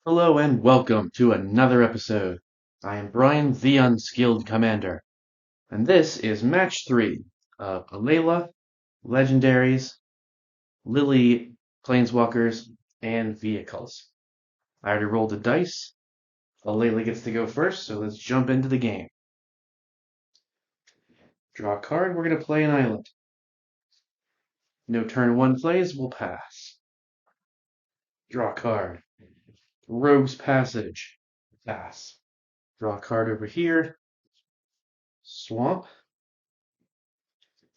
Hello and welcome to another episode. I am Brian, the Unskilled Commander, and this is match 3 of Alela, Legendaries, Lily, Planeswalkers, and Vehicles. I already rolled the dice. Alela gets to go first, so let's jump into the game. Draw a card, we're going to play an island. No turn 1 plays, we'll pass. Draw a card. Rogue's Passage. Pass. Draw a card over here. Swamp.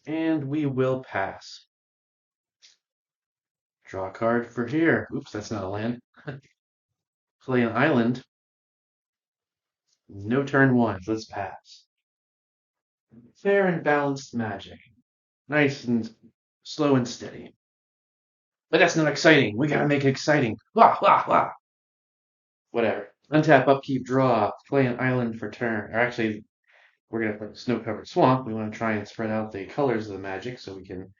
And we will pass. Draw a card for here. Oops, that's not a land. Play an island. No turn 1. Let's pass. Fair and balanced magic. Nice and slow and steady. But that's not exciting. We gotta make it exciting. Wah, wah, wah. Whatever. Untap, upkeep, draw. Play an island for turn. Or actually, we're gonna play snow-covered swamp. We want to try and spread out the colors of the magic so we can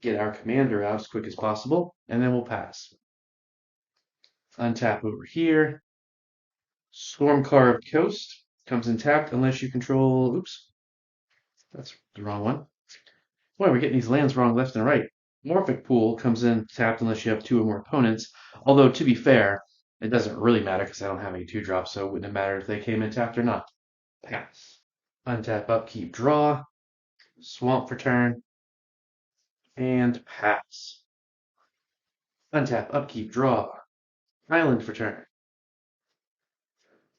get our commander out as quick as possible. And then we'll pass. Untap over here. Storm-carved coast comes in tapped unless you control. Oops, that's the wrong one. Boy, we're getting these lands wrong left and right. Morphic Pool comes in tapped unless you have 2 or more opponents. Although, to be fair, it doesn't really matter because I don't have any 2-drops, so it wouldn't have mattered if they came in tapped or not. Pass. Untap, upkeep, draw. Swamp for turn. And pass. Untap, upkeep, draw. Island for turn.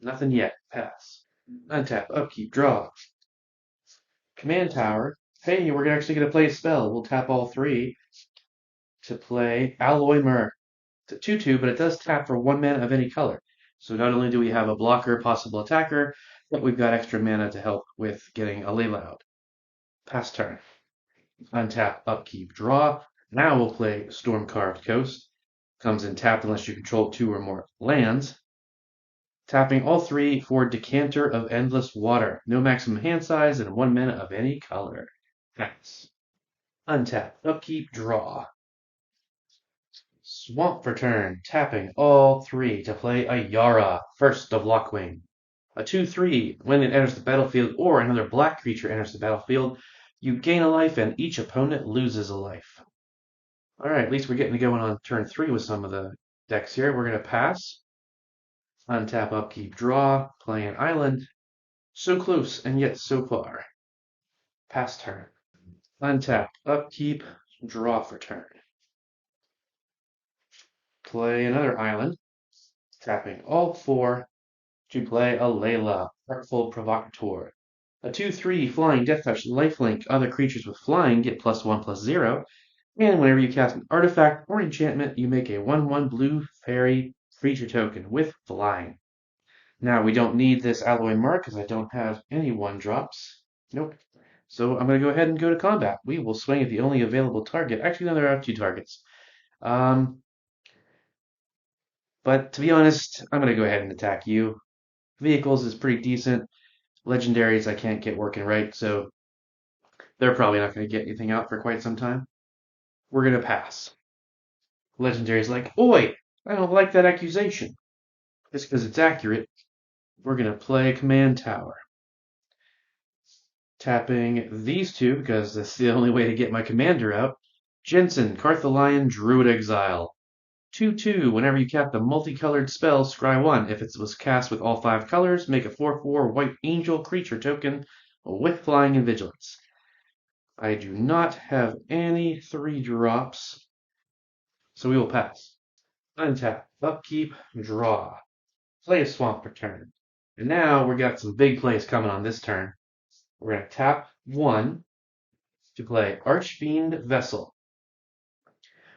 Nothing yet. Pass. Untap, upkeep, draw. Command Tower. Hey, we're actually going to play a spell. We'll tap all 3 to play Alloy Mer. It's a 2/2, but it does tap for 1 mana of any color. So not only do we have a blocker, possible attacker, but we've got extra mana to help with getting Alela out. Pass turn. Untap, upkeep, draw. Now we'll play Storm-carved Coast. Comes in tapped unless you control 2 or more lands. Tapping all 3 for Decanter of Endless Water. No maximum hand size and 1 mana of any color. Pass. Untap, upkeep, draw. Swamp for turn, tapping all 3 to play a Yara, first of Lockwing. A 2/3, when it enters the battlefield or another black creature enters the battlefield, you gain a life and each opponent loses a life. Alright, at least we're getting going on turn 3 with some of the decks here. We're going to pass. Untap, upkeep, draw, play an island. So close and yet so far. Pass turn. Untap, upkeep, draw for turn. Play another island. Tapping all 4 to play Alela, Artful Provocateur. A 2/3 flying Death Touch lifelink. Other creatures with flying get +1/+0. And whenever you cast an artifact or enchantment, you make a 1/1 blue fairy creature token with flying. Now, we don't need this Alloy Mark because I don't have any 1-drops. Nope. So I'm going to go ahead and go to combat. We will swing at the only available target. Actually, no, there are 2 targets. But to be honest, I'm going to go ahead and attack you. Vehicles is pretty decent. Legendaries I can't get working right, so they're probably not going to get anything out for quite some time. We're going to pass. Legendary's like, oi, I don't like that accusation. Just because it's accurate, we're going to play Command Tower. Tapping these 2 because that's the only way to get my commander out. Jensen, Cartholion, Druid Exile. 2/2, whenever you cast a multicolored spell, scry 1. If it was cast with all 5 colors, make a 4/4 white angel creature token with flying and vigilance. I do not have any 3-drops, so we will pass. Untap, upkeep, draw. Play a swamp for turn. And now we got some big plays coming on this turn. We're going to tap 1 to play Archfiend Vessel.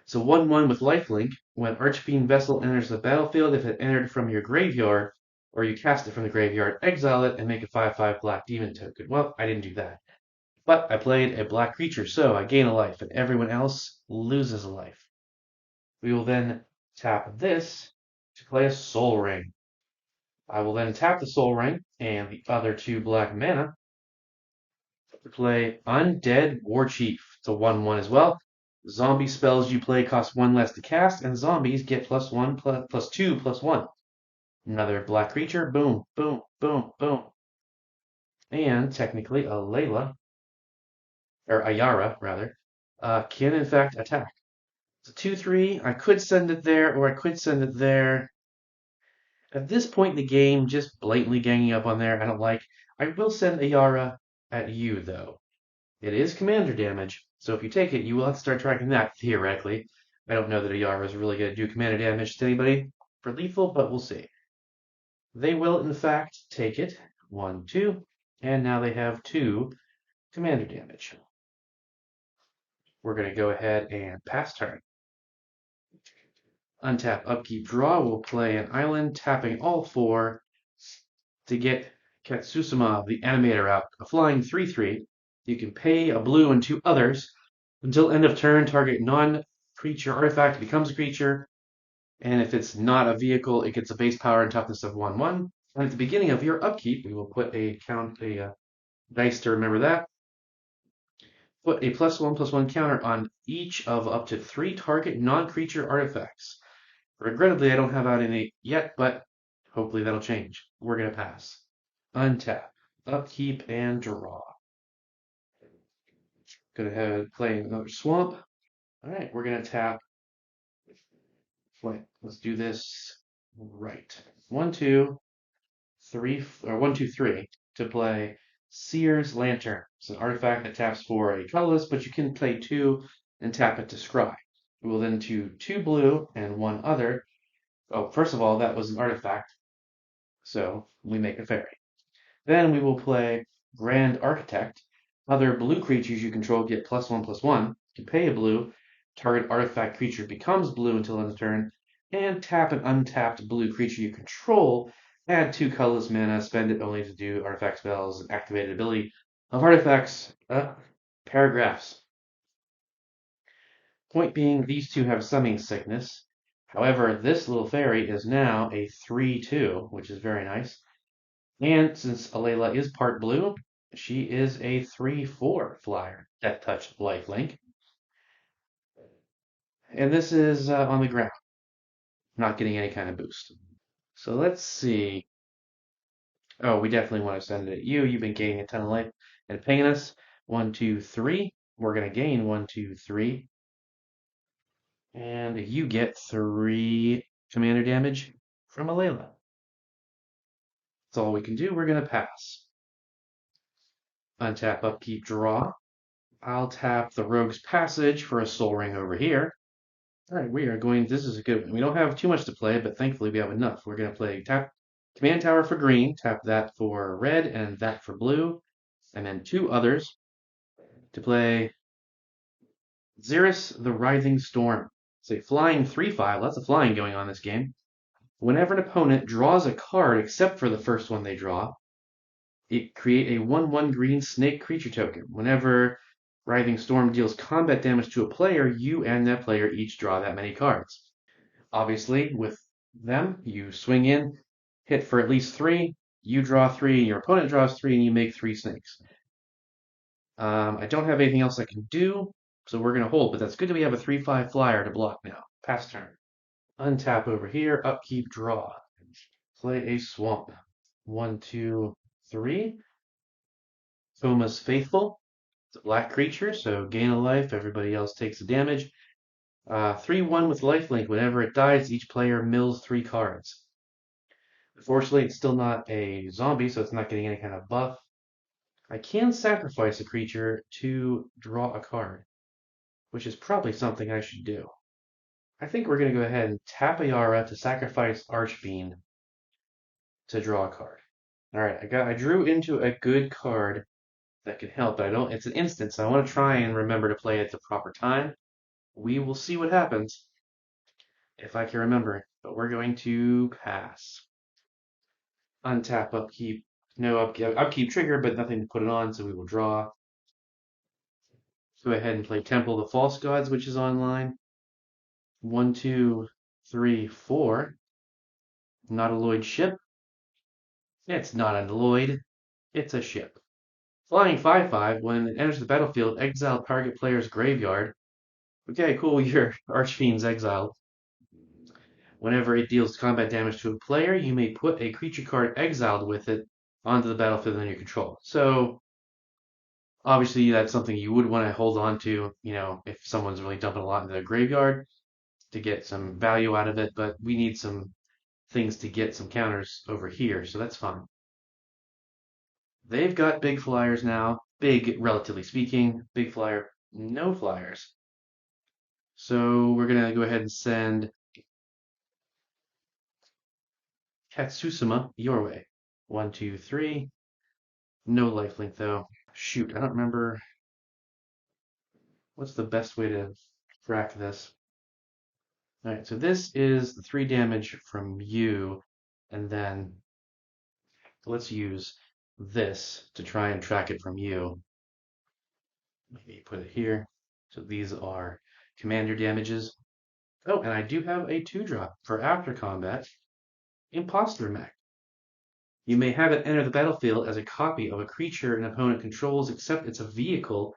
So 1/1 with lifelink. When Archfiend Vessel enters the battlefield, if it entered from your graveyard, or you cast it from the graveyard, exile it and make a 5/5 black demon token. Well, I didn't do that. But I played a black creature, so I gain a life, and everyone else loses a life. We will then tap this to play a Soul Ring. I will then tap the Soul Ring and the other 2 black mana to play Undead Warchief. It's a 1/1 as well. Zombie spells you play cost 1 less to cast, and zombies get +1/+2/+1. Another black creature. Boom, boom, boom, boom. And technically, Alela, or Ayara, rather, can in fact attack. It's a 2/3. I could send it there, or I could send it there. At this point in the game, just blatantly ganging up on there, I don't like. I will send Ayara at you, though. It is commander damage, so if you take it, you will have to start tracking that, theoretically. I don't know that Ayara is really going to do commander damage to anybody for lethal, but we'll see. They will, in fact, take it. 1, 2, and now they have 2 commander damage. We're going to go ahead and pass turn. Untap, upkeep, draw. We'll play an island, tapping all 4 to get Katsusuma, the animator, out. A flying 3/3. You can pay a blue and 2 others. Until end of turn, target non-creature artifact becomes a creature. And if it's not a vehicle, it gets a base power and toughness of 1/1. And at the beginning of your upkeep, we will put a dice to remember that. Put a +1/+1 counter on each of up to 3 target non-creature artifacts. Regrettably, I don't have out any yet, but hopefully that'll change. We're going to pass. Untap, upkeep, and draw. Go ahead and play another swamp. All right, we're going to tap. Wait, let's do this right. 1, 2, 3, or 1, 2, 3 to play Seer's Lantern. It's an artifact that taps for a colorless, but you can play 2 and tap it to scry. We will then do 2 blue and 1 other. Oh, first of all, that was an artifact, so we make a fairy. Then we will play Grand Architect. Other blue creatures you control get +1/+1. You pay a blue. Target artifact creature becomes blue until end of turn. And tap an untapped blue creature you control. Add 2 colorless mana. Spend it only to do artifact spells and activated ability of artifacts. Paragraphs. Point being, these 2 have summoning sickness. However, this little fairy is now a 3/2, which is very nice. And since Alela is part blue, she is a 3/4 flyer. Death Touch Lifelink. And this is on the ground, not getting any kind of boost. So let's see. Oh, we definitely want to send it at you. You've been gaining a ton of life and paying us. 1, 2, 3. We're going to gain 1, 2, 3. And you get 3 commander damage from Alela. That's all we can do. We're going to pass. Untap, upkeep, draw. I'll tap the Rogue's Passage for a Soul Ring over here. All right, we are going. This is a good one. We don't have too much to play, but thankfully we have enough. We're going to play tap Command Tower for green, tap that for red, and that for blue, and then 2 others to play Xeris the Writhing Storm. It's a flying 3/5. Lots of flying going on this game. Whenever an opponent draws a card, except for the first one they draw, it create a 1/1 green snake creature token. Whenever Writhing Storm deals combat damage to a player, you and that player each draw that many cards. Obviously, with them, you swing in, hit for at least 3, you draw 3, your opponent draws 3, and you make 3 snakes. I don't have anything else I can do, so we're going to hold, but that's good that we have a 3/5 flyer to block now. Pass turn. Untap over here, upkeep, draw. Play a swamp. 1, 2, 3. Thomas Faithful. It's a black creature, so gain a life. Everybody else takes the damage. 3/1 with lifelink. Whenever it dies, each player mills 3 cards. Unfortunately, it's still not a zombie, so it's not getting any kind of buff. I can sacrifice a creature to draw a card, which is probably something I should do. I think we're going to go ahead and tap Ayara to sacrifice Archfiend to draw a card. All right, I drew into a good card that can help, but I don't. It's an instant, so I want to try and remember to play it at the proper time. We will see what happens if I can remember, but we're going to pass. Untap, upkeep, no upkeep trigger, but nothing to put it on, so we will draw. Go ahead and play Temple of the False Gods, which is online. 1, 2, 3, 4. Not a Lloyd ship. It's not a Lloyd. It's a ship. Flying 5/5. When it enters the battlefield, exile target player's graveyard. Okay, cool. Your Archfiend's exiled. Whenever it deals combat damage to a player, you may put a creature card exiled with it onto the battlefield under your control. So obviously that's something you would want to hold on to, if someone's really dumping a lot into their graveyard to get some value out of it, but we need some things to get some counters over here, so that's fine. They've got big flyers now. Big, relatively speaking. Big flyer, no flyers. So we're going to go ahead and send Katsusuma your way. 1, 2, 3. No lifelink, though. Shoot, I don't remember. What's the best way to track this? All right, so this is the 3 damage from you, and then let's use this to try and track it from you. Maybe put it here. So these are commander damages. Oh, and I do have a 2-drop for after combat, Imposter Mech. You may have it enter the battlefield as a copy of a creature an opponent controls, except it's a vehicle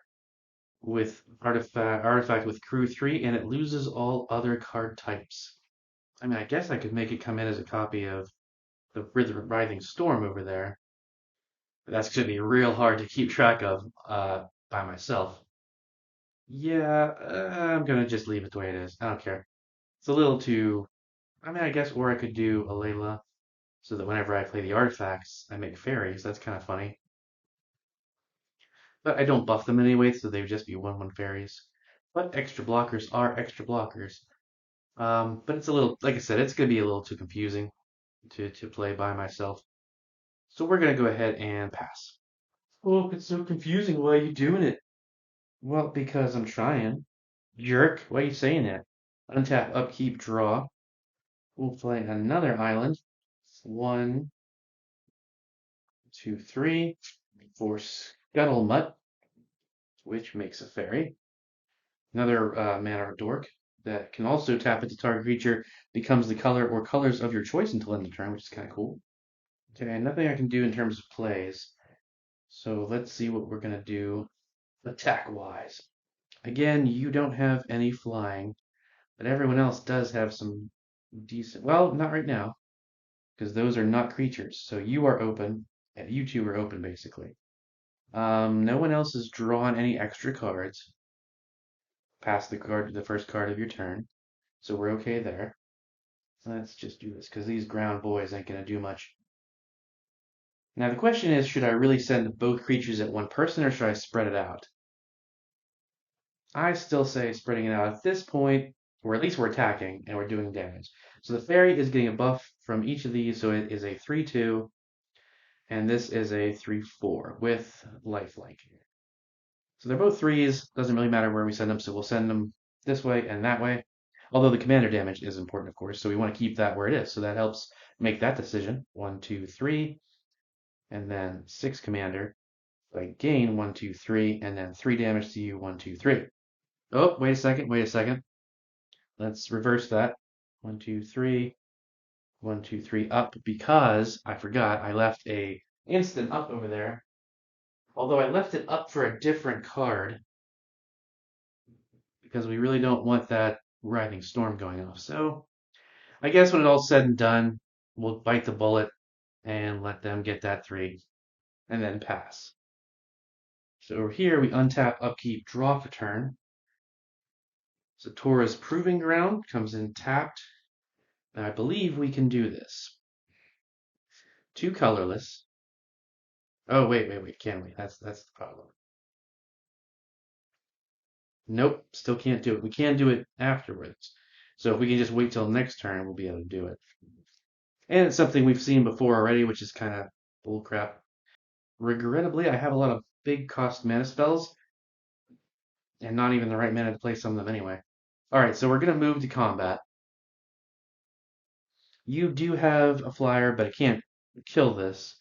with artifact with crew 3, and it loses all other card types. I mean, I guess I could make it come in as a copy of the Writhing Storm over there. But that's going to be real hard to keep track of by myself. Yeah, I'm going to just leave it the way it is. I don't care. It's a little too... I mean, I guess, or I could do Alela, so that whenever I play the artifacts, I make fairies. That's kind of funny. But I don't buff them anyway, so they would just be 1/1 fairies. But extra blockers are extra blockers. But it's a little, like I said, it's going to be a little too confusing to play by myself. So we're going to go ahead and pass. Oh, it's so confusing. Why are you doing it? Well, because I'm trying. Jerk, why are you saying that? Untap, upkeep, draw. We'll play another island. 1, 2, 3 for Scuttlemutt, which makes a fairy. Another mana dork that can also tap into target creature, becomes the color or colors of your choice until end of turn, which is kind of cool. Okay, nothing I can do in terms of plays. So let's see what we're going to do attack-wise. Again, you don't have any flying, but everyone else does have some decent... Well, not right now, because those are not creatures. So you are open, and you two are open, basically. No one else has drawn any extra cards past the first card of your turn, so we're okay there. Let's just do this, because these ground boys ain't going to do much. Now the question is, should I really send both creatures at one person, or should I spread it out? I still say spreading it out at this point, or at least we're attacking, and we're doing damage. So the fairy is getting a buff from each of these, so it is a 3/2, and this is a 3/4 with lifelink. So they're both 3s, doesn't really matter where we send them, so we'll send them this way and that way. Although the commander damage is important, of course, so we want to keep that where it is. So that helps make that decision. 1, 2, 3, and then 6 commander. So I gain 1, 2, 3, and then 3 damage to you, 1, 2, 3. Oh, wait a second. Let's reverse that. 1, 2, 3, 1, 2, 3 up, because I forgot I left a instant up over there. Although I left it up for a different card, because we really don't want that Writhing Storm going off. So I guess when it's all said and done, we'll bite the bullet and let them get that 3 and then pass. So over here, we untap, upkeep, draw for turn. Zatora's Proving Ground comes in tapped, and I believe we can do this. 2 colorless. Oh, wait, can we? That's the problem. Nope, still can't do it. We can do it afterwards. So if we can just wait till next turn, we'll be able to do it. And it's something we've seen before already, which is kind of bullcrap. Regrettably, I have a lot of big cost mana spells, and not even the right mana to play some of them anyway. Alright, so we're going to move to combat. You do have a flyer, but I can't kill this.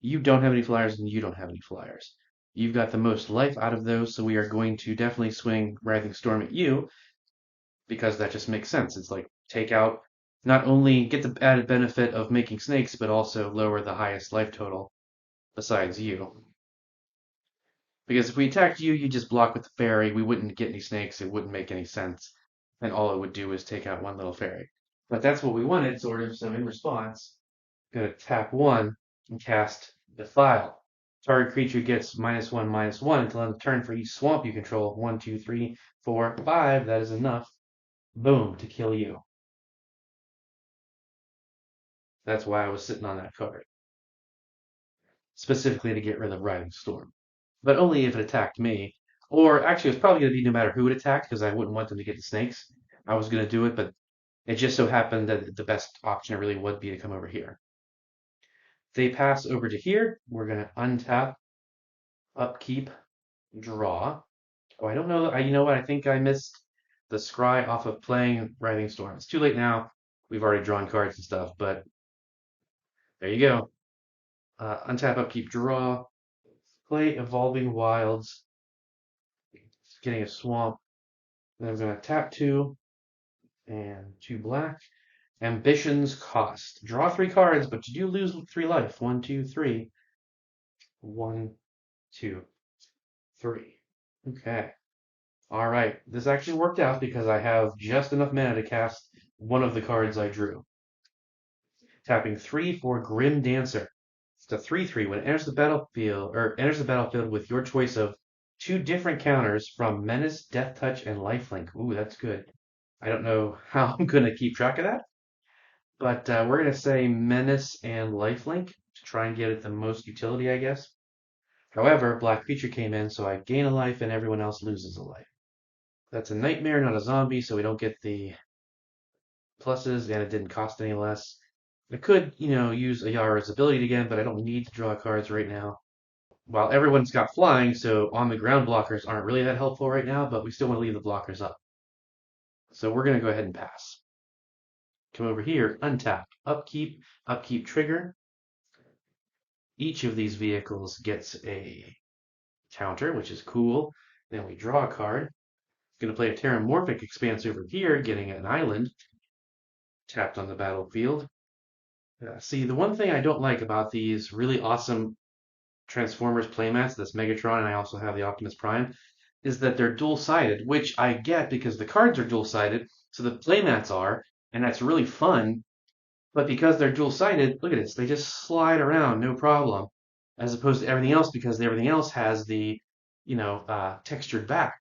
You don't have any flyers, and you don't have any flyers. You've got the most life out of those, so we are going to definitely swing Writhing Storm at you, because that just makes sense. It's like, take out, not only get the added benefit of making snakes, but also lower the highest life total besides you. Because if we attacked you, you just block with the fairy. We wouldn't get any snakes. It wouldn't make any sense. And all it would do is take out one little fairy. But that's what we wanted, sort of. So in response, I'm going to tap 1 and cast Defile. Target creature gets -1/-1 until end of turn for each swamp you control. 1, 2, 3, 4, 5. That is enough. Boom, to kill you. That's why I was sitting on that card. Specifically to get rid of Riding Storm. But only if it attacked me. Or actually, it was probably going to be no matter who it attacked, because I wouldn't want them to get the snakes. I was going to do it, but it just so happened that the best option really would be to come over here. They pass over to here. We're going to untap, upkeep, draw. Oh, I don't know. You know what? I think I missed the scry off of playing Writhing Storm. It's too late now. We've already drawn cards and stuff, but there you go. Untap, upkeep, draw. Play Evolving Wilds. Getting a swamp. Then I'm going to tap 2 and 2 black. Ambitions cost. Draw 3 cards, but you do lose 3 life. 1, 2, 3. 1, 2, 3. Okay. All right. This actually worked out because I have just enough mana to cast one of the cards I drew. Tapping 3 for Grim Dancer. It's a 3/3. When it enters the battlefield with your choice of 2 different counters from Menace, Death Touch, and Lifelink. Ooh, that's good. I don't know how I'm going to keep track of that, but we're going to say Menace and Lifelink to try and get it the most utility, I guess. However, Black Creature came in, so I gain a life and everyone else loses a life. That's a nightmare, not a zombie, so we don't get the pluses, and it didn't cost any less. I could, use Ayara's ability again, but I don't need to draw cards right now. While everyone's got flying, so on the ground blockers aren't really that helpful right now, but we still want to leave the blockers up. So we're going to go ahead and pass. Come over here, untap, upkeep trigger. Each of these vehicles gets a counter, which is cool. Then we draw a card. Going to play a Terramorphic Expanse over here, getting an island tapped on the battlefield. See, the one thing I don't like about these really awesome Transformers playmats, this Megatron, and I also have the Optimus Prime, is that they're dual-sided, which I get because the cards are dual-sided, so the playmats are, and that's really fun. But because they're dual-sided, look at this, they just slide around, no problem, as opposed to everything else, because everything else has the, textured back.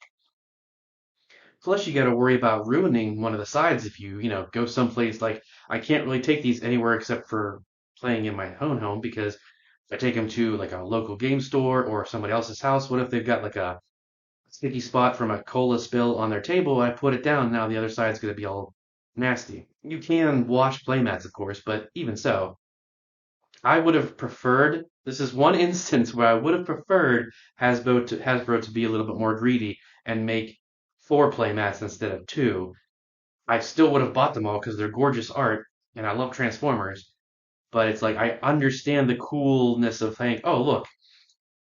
Plus, you got to worry about ruining one of the sides if you, go someplace like I can't really take these anywhere except for playing in my own home because if I take them to like a local game store or somebody else's house, what if they've got like a sticky spot from a cola spill on their table? I put it down. Now the other side's going to be all nasty. You can wash playmats, of course, but even so, I would have preferred. This is one instance where I would have preferred Hasbro to be a little bit more greedy and make 4 playmats instead of 2. I still would have bought them all because they're gorgeous art and I love Transformers. But it's like I understand the coolness of saying, oh look,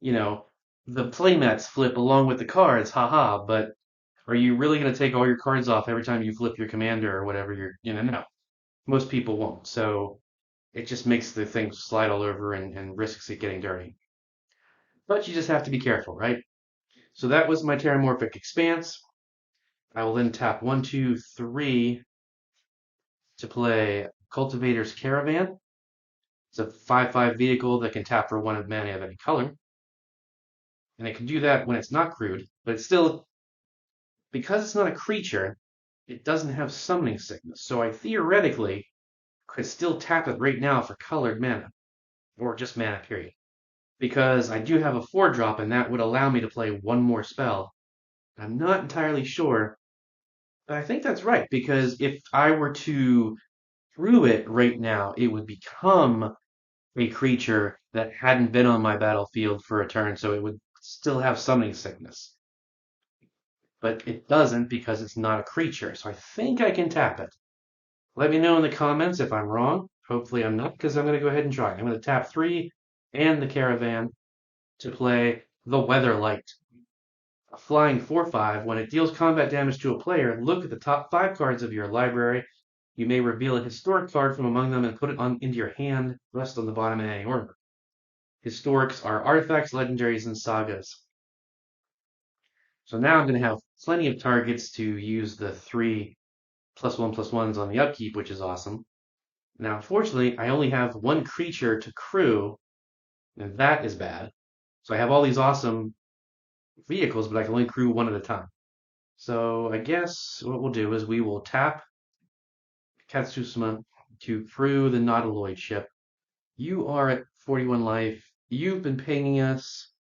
the playmats flip along with the cards, haha. But are you really going to take all your cards off every time you flip your commander or whatever no. Most people won't. So it just makes the thing slide all over and risks it getting dirty. But you just have to be careful, right? So that was my Terramorphic Expanse. I will then tap 1, 2, 3 to play Cultivator's Caravan. It's a 5/5 vehicle that can tap for 1 mana of any color. And it can do that when it's not crewed, but it's still, because it's not a creature, it doesn't have summoning sickness. So I theoretically could still tap it right now for colored mana, or just mana, period. Because I do have a 4-drop, and that would allow me to play 1 more spell. I'm not entirely sure, but I think that's right, because if I were to crew it right now, it would become a creature that hadn't been on my battlefield for a turn, so it would still have summoning sickness. But it doesn't because it's not a creature, so I think I can tap it. Let me know in the comments if I'm wrong. Hopefully I'm not, because I'm going to go ahead and try. I'm going to tap 3 and the Caravan to play the Weatherlight. A flying 4/5. When it deals combat damage to a player, look at the top 5 cards of your library. You may reveal a historic card from among them and put it into your hand, rest on the bottom in any order. Historics are artifacts, legendaries, and sagas. So now I'm going to have plenty of targets to use the 3 +1/+1s on the upkeep, which is awesome. Now, unfortunately, I only have one creature to crew, and that is bad. So I have all these awesome vehicles, but I can only crew one at a time. So I guess what we'll do is we will tap Katsusuma to crew the Nautiloid ship. You are at 41 life. You've been pinging us,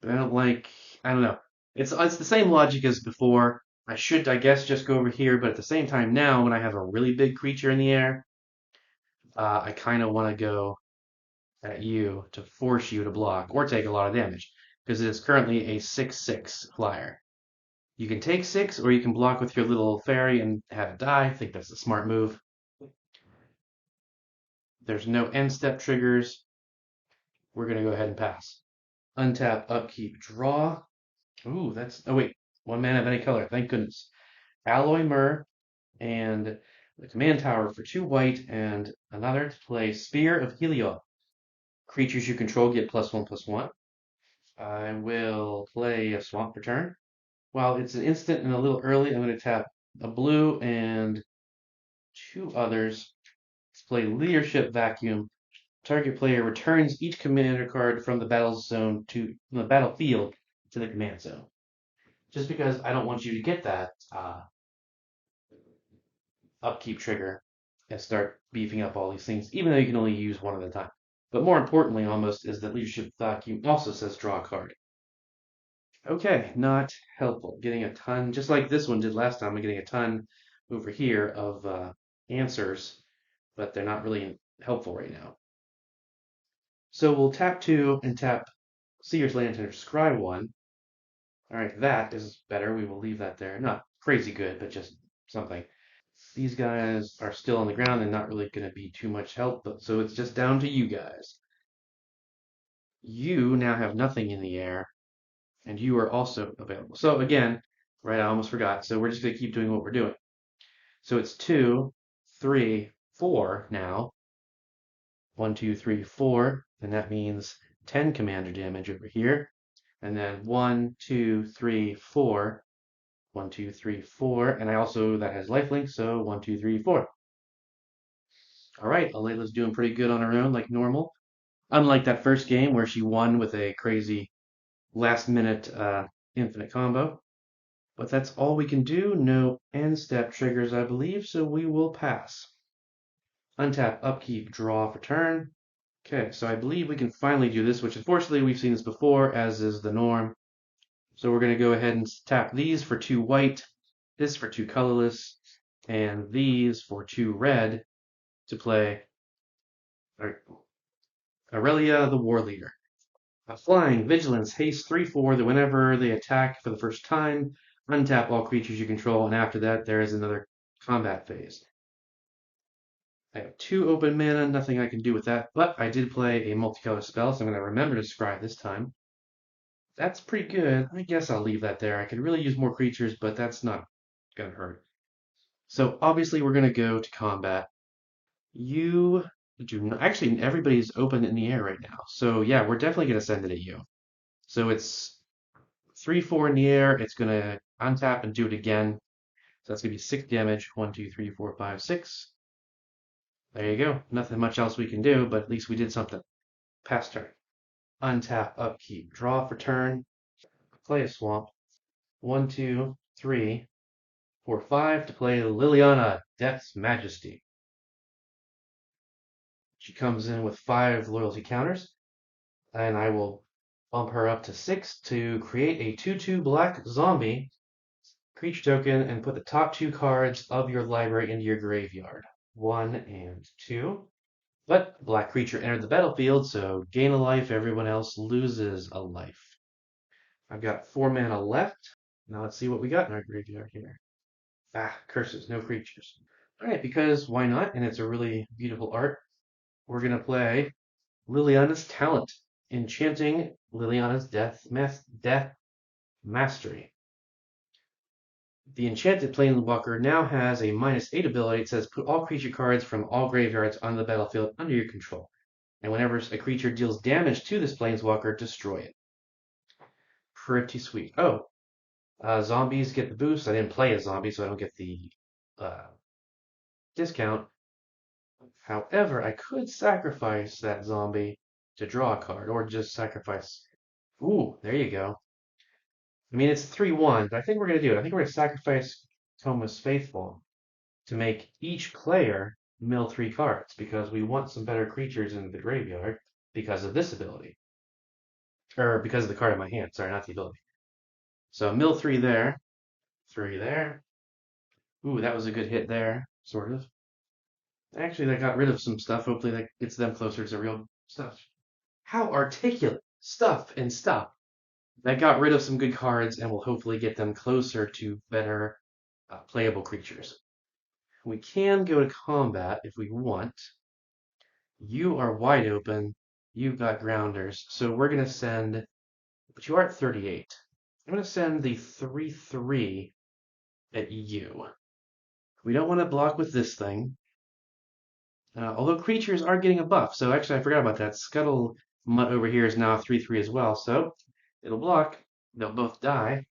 but I don't know. It's the same logic as before. I should, I guess, just go over here, but at the same time now, when I have a really big creature in the air, I kind of want to go at you to force you to block or take a lot of damage because it is currently a 6/6 flyer. You can take 6 or you can block with your little fairy and have it die. I think that's a smart move. There's no end step triggers. We're going to go ahead and pass. Untap, upkeep, draw. Ooh, oh wait, 1 mana of any color. Thank goodness. Alloy Myrrh and the command tower for 2 white and another to play Spear of Heliod. Creatures you control get +1/+1. I will play a swamp for turn. While it's an instant and a little early, I'm going to tap a blue and 2 others to play Leadership Vacuum. Target player returns each commander card from the battlefield to the command zone. Just because I don't want you to get that upkeep trigger and start beefing up all these things, even though you can only use one at a time. But more importantly, almost, is that Leadership Vacuum also says draw a card. Okay, not helpful. Getting a ton, just like this one did last time, I'm getting a ton over here of answers, but they're not really helpful right now. So we'll tap 2 and tap Seer's Lantern or Scry 1. All right, that is better. We will leave that there. Not crazy good, but just something. These guys are still on the ground and not really going to be too much help, but so it's just down to you guys. You now have nothing in the air, and you are also available. So again, right, I almost forgot. So we're just going to keep doing what we're doing. So it's 2, 3, 4 now. 1, 2, 3, 4, and that means 10 commander damage over here. And then 1, 2, 3, 4. 1, 2, 3, 4. And that has lifelink, so 1, 2, 3, 4. All right, Alela's doing pretty good on her own, like normal. Unlike that first game where she won with a crazy last-minute infinite combo. But that's all we can do. No end step triggers, I believe, so we will pass. Untap, upkeep, draw for turn. Okay, so I believe we can finally do this, which unfortunately we've seen this before, as is the norm. So we're going to go ahead and tap these for 2 white, this for 2 colorless, and these for 2 red to play Alela the War Leader. Flying, Vigilance, Haste 3/4, that whenever they attack for the first time, untap all creatures you control, and after that there is another combat phase. I have 2 open mana, nothing I can do with that, but I did play a multicolor spell, so I'm going to remember to scry this time. That's pretty good. I guess I'll leave that there. I could really use more creatures, but that's not going to hurt. So obviously we're going to go to combat. You do not, actually everybody's open in the air right now. So yeah, we're definitely going to send it at you. So it's 3/4 in the air. It's going to untap and do it again. So that's going to be 6 damage. 1, 2, 3, 4, 5, 6. There you go. Nothing much else we can do, but at least we did something. Pass turn. Untap, upkeep, draw for turn. Play a swamp. 1, 2, 3, 4, 5 to play Liliana, Death's Majesty. She comes in with 5 loyalty counters, and I will bump her up to 6 to create a 2/2 black zombie creature token and put the top 2 cards of your library into your graveyard. 1 and 2. But black creature entered the battlefield, so gain a life, everyone else loses a life. I've got 4 mana left. Now let's see what we got in our graveyard here. Curses, no creatures. Alright, because why not? And it's a really beautiful art. We're going to play Liliana's Talent, enchanting Liliana's Death Mastery. The enchanted Planeswalker now has a -8 ability. It says put all creature cards from all graveyards on the battlefield under your control. And whenever a creature deals damage to this Planeswalker, destroy it. Pretty sweet. Oh, zombies get the boost. I didn't play a zombie, so I don't get the discount. However, I could sacrifice that zombie to draw a card, or just sacrifice. Ooh, there you go. I mean, it's 3/1, but I think we're going to do it. I think we're going to sacrifice Toma's Faithful to make each player mill 3 cards, because we want some better creatures in the graveyard because of this ability. Or because of the card in my hand, sorry, not the ability. So mill 3 there, 3 there. Ooh, that was a good hit there, sort of. Actually, that got rid of some stuff. Hopefully that gets them closer to real stuff. How articulate! Stuff and stuff. That got rid of some good cards and will hopefully get them closer to better playable creatures. We can go to combat if we want. You are wide open. You've got grounders. So we're going to send, but you are at 38. I'm going to send the 3/3 at you. We don't want to block with this thing. Although creatures are getting a buff. So actually, I forgot about that. Scuttle Mutt over here is now 3/3 as well. So it'll block. They'll both die.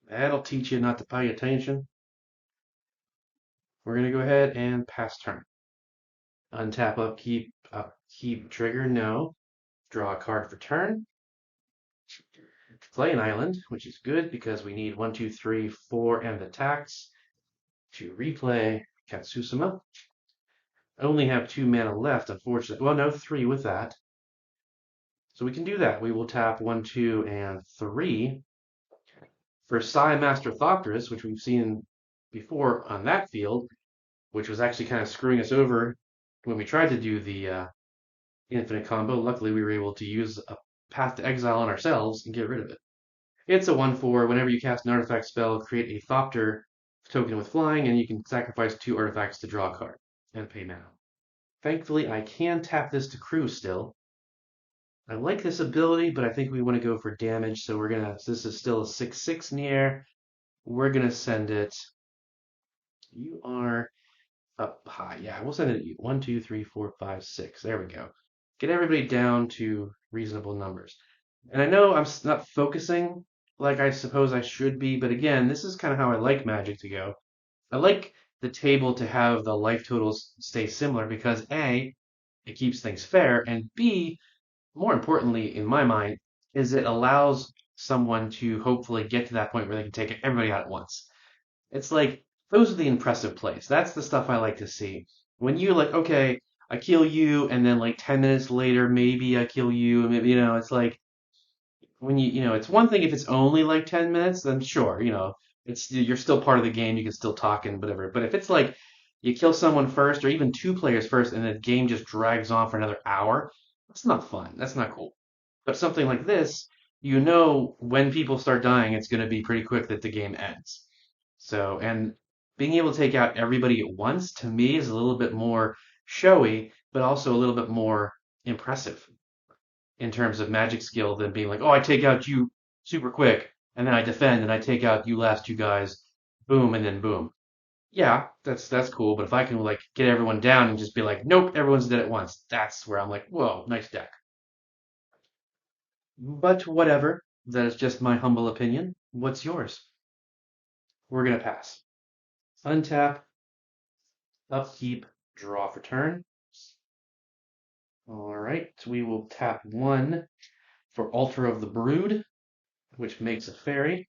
That'll teach you not to pay attention. We're going to go ahead and pass turn. Untap upkeep, trigger, no. Draw a card for turn. Play an island, which is good because we need 1, 2, 3, 4 and attacks to replay Katsusuma. I only have 2 mana left, unfortunately. Well, no, 3 with that. So we can do that. We will tap 1, 2, and 3 for Psi Master Thopterus, which we've seen before on that field, which was actually kind of screwing us over when we tried to do the infinite combo. Luckily, we were able to use a Path to Exile on ourselves and get rid of it. It's a 1/4. Whenever you cast an artifact spell, create a Thopter token with flying, and you can sacrifice 2 artifacts to draw a card and pay mana. Thankfully, I can tap this to crew still. I like this ability, but I think we want to go for damage, so we're gonna. So this is still a 6/6 in the air. We're gonna send it. You are up high. Yeah, we'll send it at you. 1, 2, 3, 4, 5, 6. There we go. Get everybody down to reasonable numbers. And I know I'm not focusing like I suppose I should be, but again, this is kind of how I like Magic to go. I like the table to have the life totals stay similar because A, it keeps things fair, and B, more importantly, in my mind, is it allows someone to hopefully get to that point where they can take everybody out at once. It's like those are the impressive plays. That's the stuff I like to see. When you like, okay, I kill you, and then like 10 minutes later, maybe I kill you, and maybe it's like when it's one thing if it's only like 10 minutes, then sure, it's you're still part of the game, you can still talk and whatever. But if it's like you kill someone first, or even 2 players first, and the game just drags on for another hour, that's not fun. That's not cool. But something like this, when people start dying, it's going to be pretty quick that the game ends. So, and being able to take out everybody at once, to me, is a little bit more showy, but also a little bit more impressive in terms of magic skill than being like, oh, I take out you super quick, and then I defend, and I take out you last 2 guys, boom, and then boom. Yeah, that's cool, but if I can like get everyone down and just be like, nope, everyone's dead at once, that's where I'm like, whoa, nice deck. But whatever, that is just my humble opinion. What's yours? We're gonna pass. Untap, upkeep, draw for turn. All right, we will tap 1 for Altar of the Brood, which makes a fairy.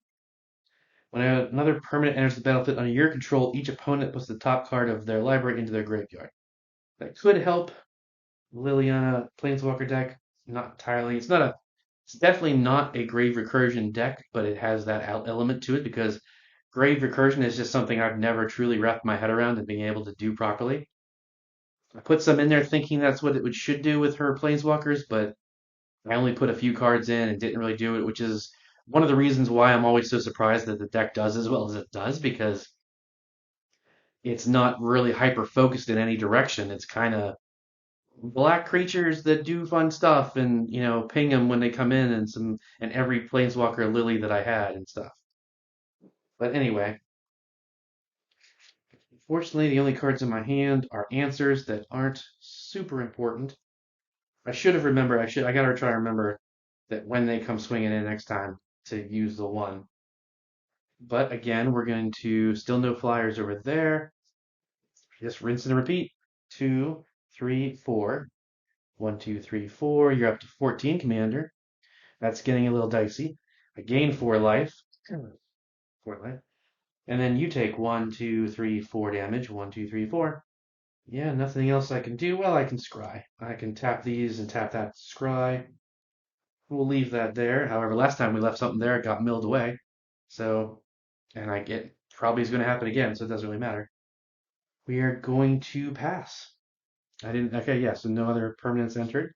When another permanent enters the battlefield under your control, each opponent puts the top card of their library into their graveyard. That could help Liliana Planeswalker deck. Not entirely. It's definitely not a Grave Recursion deck, but it has that element to it because Grave Recursion is just something I've never truly wrapped my head around and being able to do properly. I put some in there thinking that's what it should do with her Planeswalkers, but I only put a few cards in and didn't really do it, which is one of the reasons why I'm always so surprised that the deck does as well as it does, because it's not really hyper focused in any direction. It's kind of black creatures that do fun stuff and ping them when they come in and every planeswalker lily that I had and stuff. But anyway, fortunately the only cards in my hand are answers that aren't super important. I should have remembered. I gotta try to remember that when they come swinging in next time to use the 1. But again, we're going to still no flyers over there. Just rinse and repeat. 2, 3, 4. 1, 2, 3, 4. You're up to 14, Commander. That's getting a little dicey. I gain 4 life. 4 life. And then you take 1, 2, 3, 4 damage. 1, 2, 3, 4. Yeah, nothing else I can do. Well, I can scry. I can tap these and tap that to scry. We'll leave that there. However, last time we left something there, it got milled away. So, and I get probably is going to happen again, so it doesn't really matter. We are going to pass. I didn't, okay, yeah, so no other permanents entered.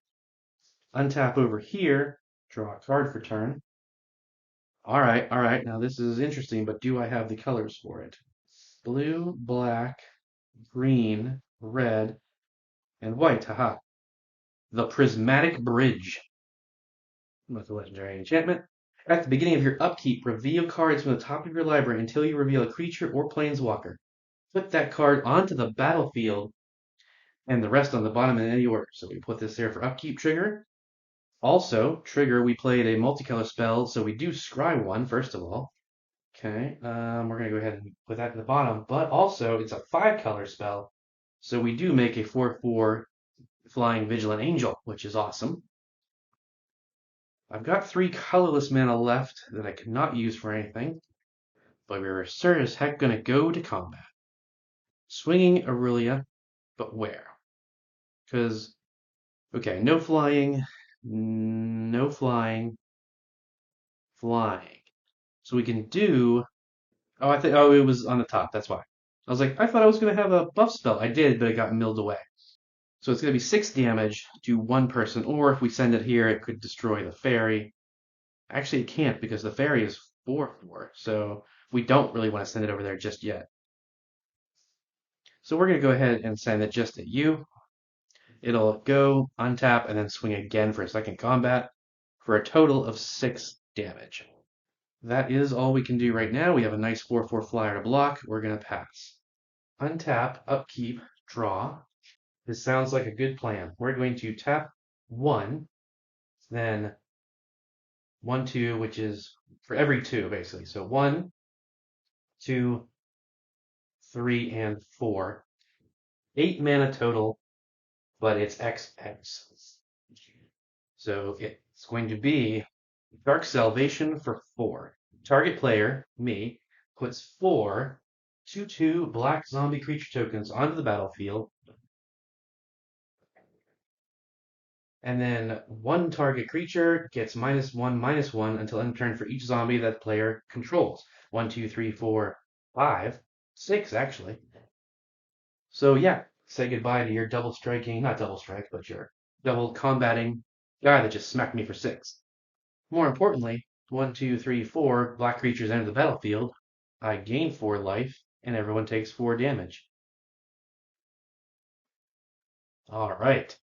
Untap over here, draw a card for turn. All right, now this is interesting, but do I have the colors for it? Blue, black, green, red, and white, haha. The Prismatic Bridge. With a legendary enchantment. At the beginning of your upkeep, reveal cards from the top of your library until you reveal a creature or planeswalker. Put that card onto the battlefield and the rest on the bottom in any order. So we put this there for upkeep trigger. Also, trigger, we played a multicolor spell, so we do scry one, first of all. Okay, we're going to go ahead and put that at the bottom, but also it's a 5-color spell, so we do make a 4/4 flying Vigilant Angel, which is awesome. I've got 3 colorless mana left that I cannot use for anything, but we're sure as heck going to go to combat. Swinging Alela, but where? Because, okay, no flying, no flying, flying. So we can do. Oh, it was on the top. That's why. I was like, I thought I was gonna have a buff spell. I did, but it got milled away. So it's gonna be 6 damage to one person, or if we send it here, it could destroy the fairy. Actually, it can't because the fairy is 4/4. So we don't really want to send it over there just yet. So we're gonna go ahead and send it just at you. It'll go, untap, and then swing again for a second combat for a total of 6 damage. That is all we can do right now. We have a nice 4/4 flyer to block. We're going to pass. Untap, upkeep, draw. This sounds like a good plan. We're going to tap 1, then 1, 2, which is for every 2, basically. So 1, 2, 3, and 4. 8 mana total, but it's XX. So it's going to be Dark Salvation for 4. Target player, me, puts 4 2/2 black zombie creature tokens onto the battlefield, and then one target creature gets -1/-1 until end turn for each zombie that player controls. 1, 2, 3, 4, 5, 6 actually. So yeah, say goodbye to your double striking, not double strike, but your double combating guy that just smacked me for 6. More importantly, 1, 2, 3, 4 black creatures enter the battlefield. I gain 4 life, and everyone takes 4 damage. All right.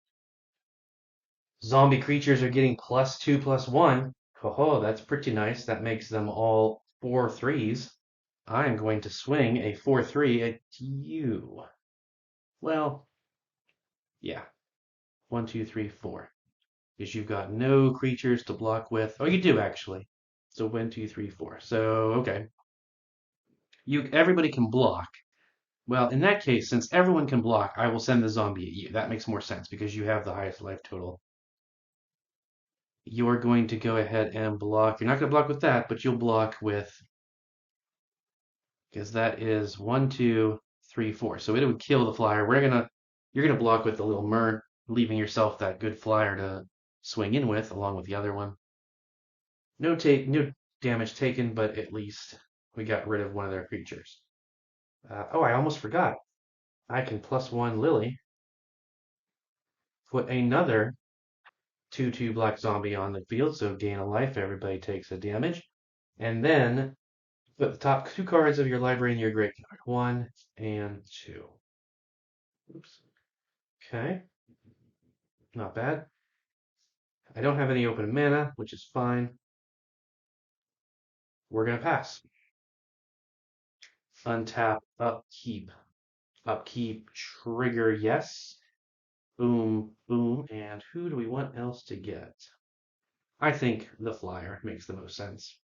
Zombie creatures are getting +2/+1. Oh, that's pretty nice. That makes them all 4/3s. I'm going to swing a 4/3 at you. Well, yeah. 1, 2, 3, 4. Because you've got no creatures to block with. Oh, you do actually. So 1, 2, 3, 4. So okay. Everybody can block. Well, in that case, since everyone can block, I will send the zombie at you. That makes more sense because you have the highest life total. You're going to go ahead and block. You're not going to block with that, but you'll block with, because that is 1, 2, 3, 4. So it would kill the flyer. You're gonna block with the little mer, leaving yourself that good flyer to swing in with, along with the other one. No damage taken, but at least we got rid of one of their creatures. Oh, I almost forgot. I can +1 Lily. Put another 2/2 black zombie on the field, so gain a life. Everybody takes a damage. And then put the top 2 cards of your library in your graveyard. 1 and 2. Oops. Okay. Not bad. I don't have any open mana, which is fine. We're going to pass. Untap, upkeep. Upkeep, trigger, yes. Boom, boom. And who do we want else to get? I think the flyer makes the most sense.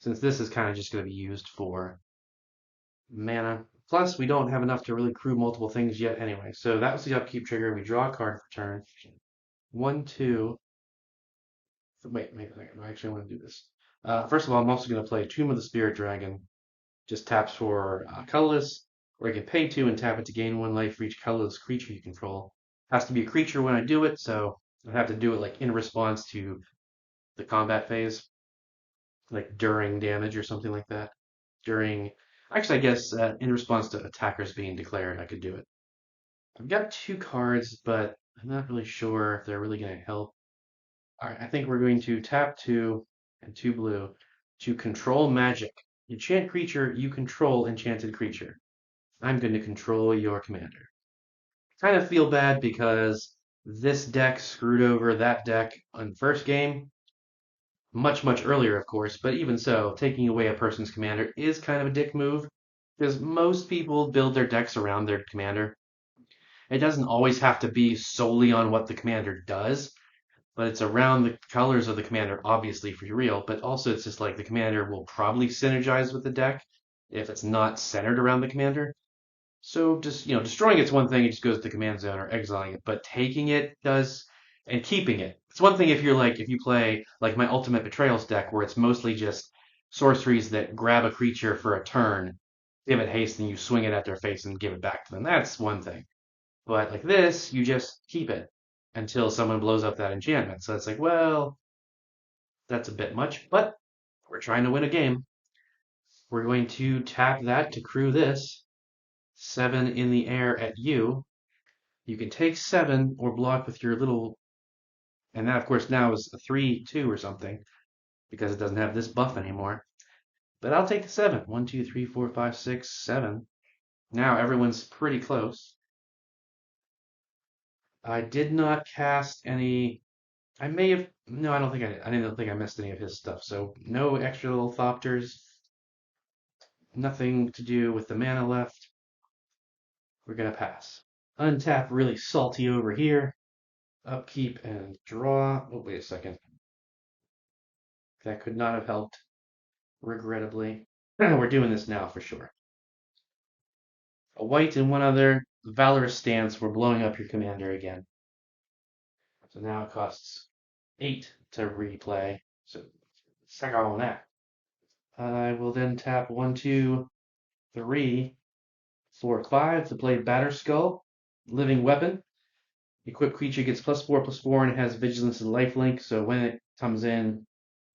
since this is kind of just going to be used for mana. Plus, we don't have enough to really crew multiple things yet anyway. So that was the upkeep trigger. We draw a card for turn. 1, 2. Wait, I actually want to do this. First of all, I'm also going to play Tomb of the Spirit Dragon. Just taps for colorless, or you can pay 2 and tap it to gain 1 life for each colorless creature you control. Has to be a creature when I do it, so I have to do it like in response to the combat phase, like during damage or something like that. Actually, I guess in response to attackers being declared, I could do it. I've got 2 cards, but I'm not really sure if they're really going to help. All right, I think we're going to tap 2 and 2 blue to control magic. Enchant creature, you control enchanted creature. I'm going to control your commander. Kind of feel bad because this deck screwed over that deck on first game. Much earlier, of course, but even so, taking away a person's commander is kind of a dick move because most people build their decks around their commander. It doesn't always have to be solely on what the commander does, but it's around the colors of the commander, obviously, for real, but also it's just like the commander will probably synergize with the deck if it's not centered around the commander. So just, destroying it's one thing, it just goes to the command zone or exiling it, but taking it does, and keeping it. It's one thing if you play like my Ultimate Betrayals deck where it's mostly just sorceries that grab a creature for a turn, give it haste, and you swing it at their face and give it back to them. That's one thing. But like this, you just keep it until someone blows up that enchantment. So it's like, well, that's a bit much, but we're trying to win a game. We're going to tap that to crew this. 7 in the air at you. You can take 7 or block with your little, and that of course now is a 3/2 or something because it doesn't have this buff anymore. But I'll take the 7. 1, 2, 3, 4, 5, 6, 7. Now everyone's pretty close. I did not cast any. I may have. No, I don't think I did. I didn't think I missed any of his stuff. So no extra little Thopters. Nothing to do with the mana left. We're going to pass. Untap really salty over here. Upkeep and draw. Oh, wait a second. That could not have helped, regrettably. We're doing this now for sure. A white and one other. Valorous Stance. We're blowing up your commander again. So now it costs 8 to replay. So suck on that. I will then tap 1, 2, 3, 4, 5 to play Batterskull. Living Weapon. Equipped creature gets +4/+4 and it has Vigilance and Lifelink. So when it comes in,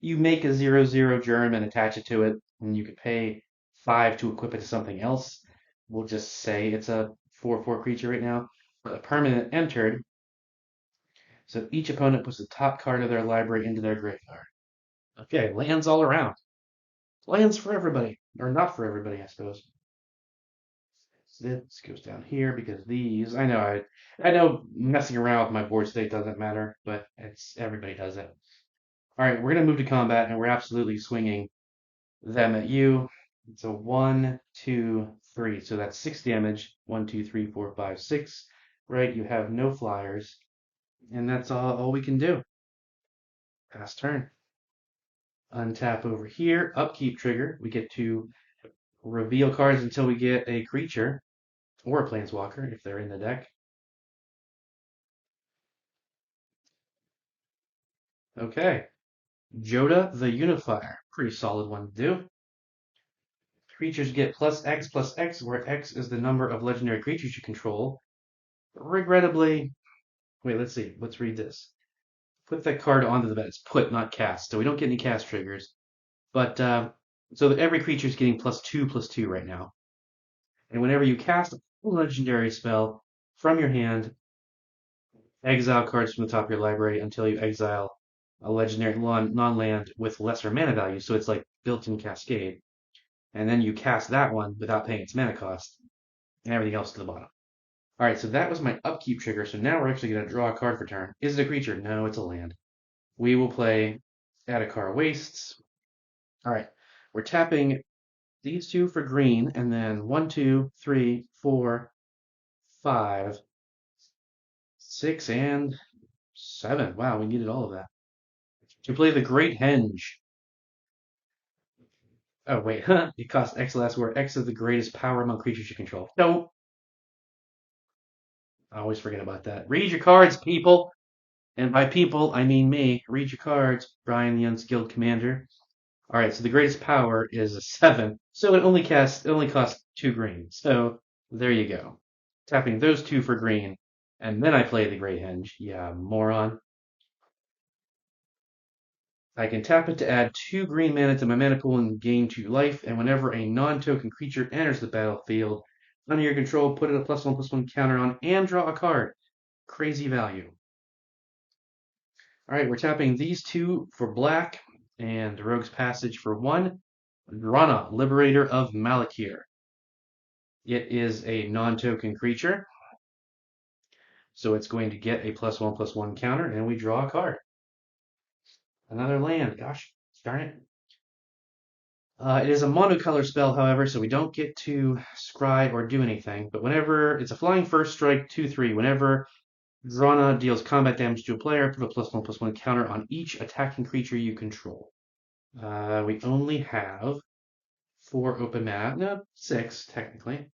you make a 0/0 germ and attach it to it, and you could pay 5 to equip it to something else. We'll just say it's a 4/4 creature right now. But a permanent entered, so each opponent puts the top card of their library into their graveyard. Okay, lands all around. Lands for everybody, or not for everybody, I suppose. This goes down here because these. I know messing around with my board state doesn't matter, but everybody does it. All right, we're gonna move to combat, and we're absolutely swinging them at you. It's a 1, 2, 3. So that's 6 damage. 1, 2, 3, 4, 5, 6. Right? You have no flyers. And that's all we can do. Pass turn. Untap over here. Upkeep trigger. We get to reveal cards until we get a creature or a planeswalker if they're in the deck. Okay. Joda the Unifier. Pretty solid one to do. Creatures get +X/+X, where X is the number of legendary creatures you control. Regrettably, wait, let's see. Let's read this. Put that card onto the bet. It's put, not cast. So we don't get any cast triggers. But so that every creature is getting +2/+2 right now. And whenever you cast a legendary spell from your hand, exile cards from the top of your library until you exile a legendary non-land with lesser mana value. So it's like built-in cascade. And then you cast that one without paying its mana cost, and everything else to the bottom. All right, so that was my upkeep trigger. So now we're actually going to draw a card for turn. Is it a creature? No, it's a land. We will play Adakar Wastes. All right, we're tapping these 2 for green, and then 1, 2, 3, 4, 5, 6, and 7. Wow, we needed all of that. To play the Great Henge. Oh, wait. It costs X less, where X is the greatest power among creatures you control. No, I always forget about that. Read your cards, people. And by people, I mean me. Read your cards, Brian the Unskilled Commander. All right, so the greatest power is a 7. So it only costs 2 green. So there you go. Tapping those 2 for green. And then I play the Great Henge. Yeah, moron. I can tap it to add 2 green mana to my mana pool and gain 2 life. And whenever a non-token creature enters the battlefield under your control, put it a +1/+1 counter on and draw a card. Crazy value. All right, we're tapping these 2 for black and Rogue's Passage for 1. Drana, Liberator of Malakir. It is a non-token creature, so it's going to get a +1/+1 counter, and we draw a card. Another land. Gosh darn it. It is a monocolor spell, however, so we don't get to scry or do anything. But whenever it's a flying first strike, 2/3. Whenever Drana deals combat damage to a player, put a +1/+1 counter on each attacking creature you control. We only have 4 open mana. No, 6 technically,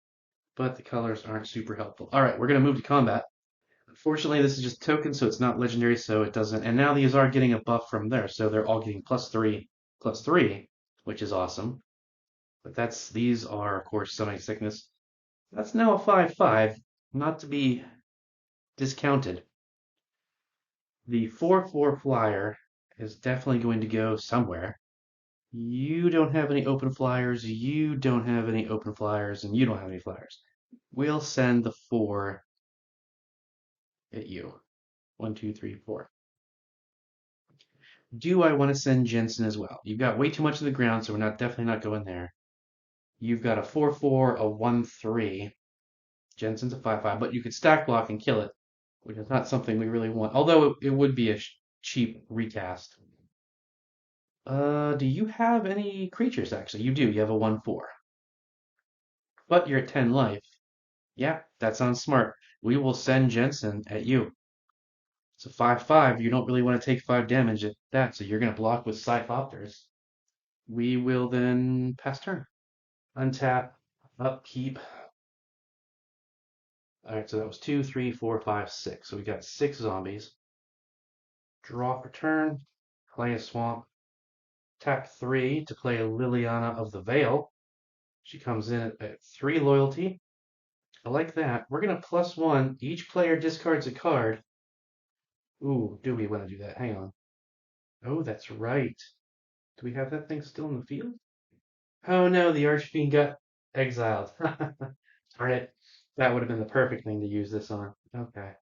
but the colors aren't super helpful. All right, we're gonna move to combat. Unfortunately, this is just token, so it's not legendary, so it doesn't. And now these are getting a buff from there, so they're all getting +3/+3, which is awesome. But these are, of course, Summoning Sickness. That's now a 5/5, not to be discounted. The 4/4 flyer is definitely going to go somewhere. You don't have any open flyers, you don't have any open flyers, and you don't have any flyers. We'll send the 4 at you. 1, 2, 3, 4. Do I want to send Jensen as well? You've got way too much of the ground, so we're definitely not going there. You've got a 4/4, a 1/3. Jensen's a 5/5, but you could stack block and kill it, which is not something we really want. Although it would be a cheap recast. Do you have any creatures, actually? You do. You have a 1/4. But you're at 10 life. Yeah, that sounds smart. We will send Jensen at you. It's a 5/5. You don't really want to take 5 damage at that, so you're going to block with Cyphopters. We will then pass turn. Untap, upkeep. All right, so that was 2, 3, 4, 5, 6. So we got 6 zombies. Draw for turn, play a swamp. Tap 3 to play Liliana of the Veil. She comes in at 3 loyalty. I like that. We're going to +1. Each player discards a card. Ooh, do we want to do that? Hang on. Oh, that's right. Do we have that thing still in the field? Oh no, the Archfiend got exiled. Darn it. That would have been the perfect thing to use this on. Okay.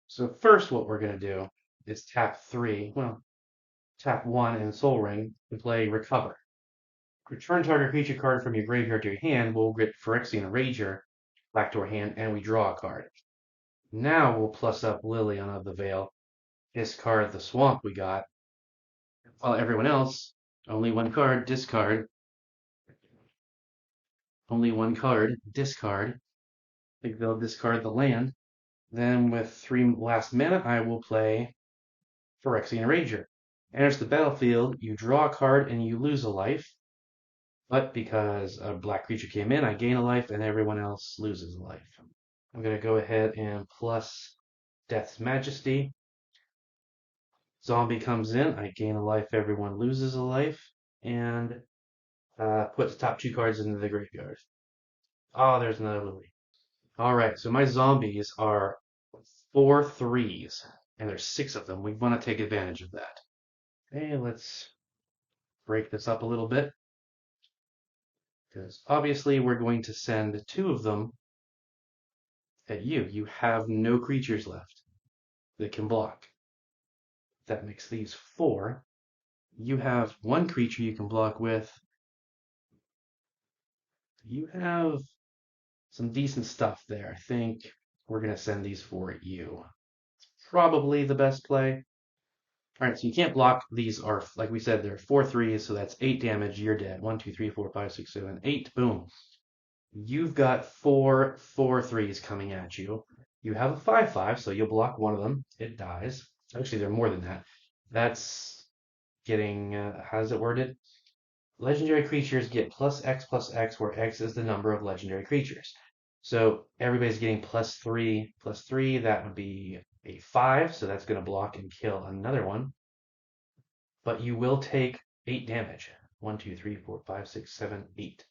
So first what we're going to do is tap 3. Well, tap 1 and Soul Ring to play Recover. Return target creature card from your graveyard to your hand. We'll get Phyrexian Rager back to our hand, and we draw a card. Now we'll plus up Liliana of the Veil, discard the swamp we got, while everyone else, only 1 card, discard. Only 1 card, discard. I think they'll discard the land. Then with 3 last mana, I will play Phyrexian Rager. Enters the battlefield, you draw a card and you lose a life. But because a black creature came in, I gain a life and everyone else loses a life. I'm going to go ahead and plus Death's Majesty. Zombie comes in, I gain a life, everyone loses a life. And put the top 2 cards into the graveyard. Oh, there's another Lily. All right, so my zombies are 4/3s, and there's 6 of them. We want to take advantage of that. Okay, let's break this up a little bit, because obviously we're going to send 2 of them at you. You have no creatures left that can block. That makes these 4. You have 1 creature you can block with. You have some decent stuff there. I think we're going to send these 4 at you. It's probably the best play. All right, so you can't block. These are, like we said, they're 4/3s, so that's 8 damage. You're dead. 1, 2, 3, 4, 5, 6, 7, 8. Boom. You've got 4 4/3s coming at you. You have a 5/5, so you'll block one of them. It dies. Actually, they're more than that. That's getting, how does it worded? legendary creatures get plus X, where X is the number of legendary creatures. So everybody's getting plus 3. That would be a 5, so that's going to block and kill another one. But you will take 8 damage. 1, 2, 3, 4, 5, 6, 7, 8.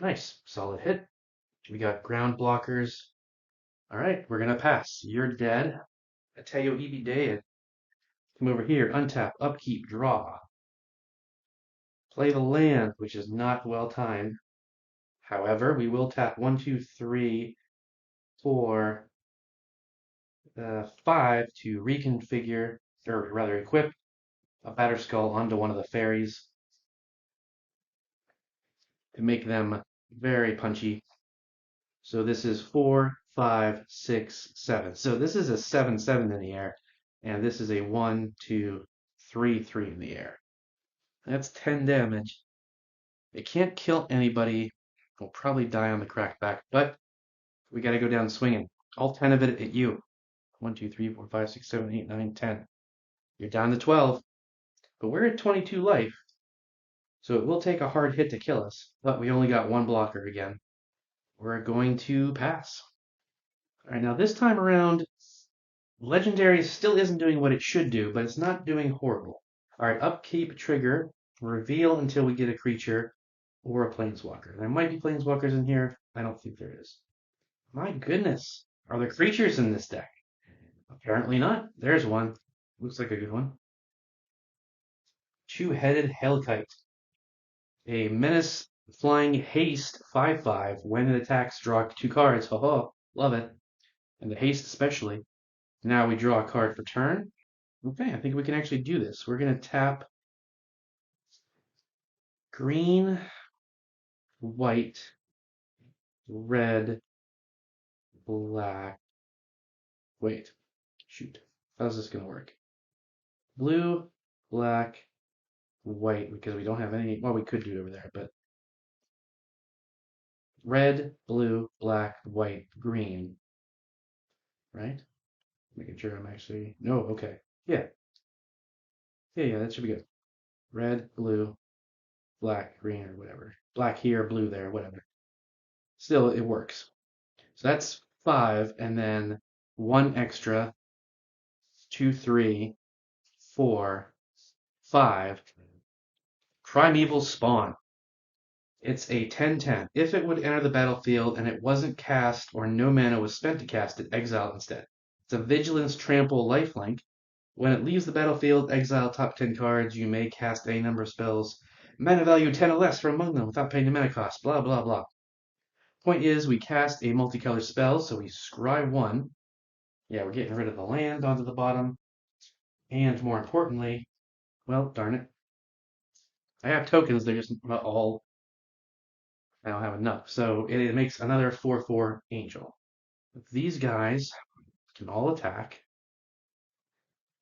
Nice, solid hit. We got ground blockers. All right, we're going to pass. You're dead. Ateo Ibi dead. Come over here, untap, upkeep, draw. Play the land, which is not well timed. However, we will tap 1, 2, 3, 4, 5 to reconfigure, or rather equip a Batter Skull onto one of the fairies to make them very punchy. So this is 4, 5, 6, 7. So this is a 7, 7 in the air, and this is a 1, 2, 3, 3 in the air. That's 10 damage. It can't kill anybody. We'll probably die on the crackback, but we got to go down swinging. All 10 of it at you. 1, 2, 3, 4, 5, 6, 7, 8, 9, 10. You're down to 12, but we're at 22 life, so it will take a hard hit to kill us, but we only got one blocker again. We're going to pass. All right, now this time around, Legendary still isn't doing what it should do, but it's not doing horrible. All right, upkeep trigger, reveal until we get a creature or a planeswalker. There might be planeswalkers in here. I don't think there is. My goodness, are there creatures in this deck? Apparently not. There's one. Looks like a good one. Two-headed Hellkite. A menace flying haste 5/5. When it attacks, draw 2 cards. Ho ho, love it. And the haste especially. Now we draw a card for turn. Okay, I think we can actually do this. We're going to tap green, white, red, black. Wait, shoot. How's this going to work? Blue, black, white, because we don't have any. Well, we could do it over there, but red, blue, black, white, green. Right? Making sure I'm actually. No, okay. Yeah. Yeah, that should be good. Red, blue, black, green, or whatever. Black here, blue there, whatever. Still, it works. So that's 5, and then 1 extra, 2, 3, 4, 5. Primeval Spawn. It's a 10/10. If it would enter the battlefield and it wasn't cast or no mana was spent to cast it, exile instead. It's a Vigilance Trample lifelink. When it leaves the battlefield, exile top 10 cards. You may cast any number of spells. Mana value 10 or less from among them without paying the mana cost. Blah, blah, blah. Point is, we cast a multicolored spell, so we scry 1. Yeah, we're getting rid of the land onto the bottom. And more importantly, well, darn it. I have tokens, they're just not all. I don't have enough. So it makes another 4/4 angel. These guys can all attack.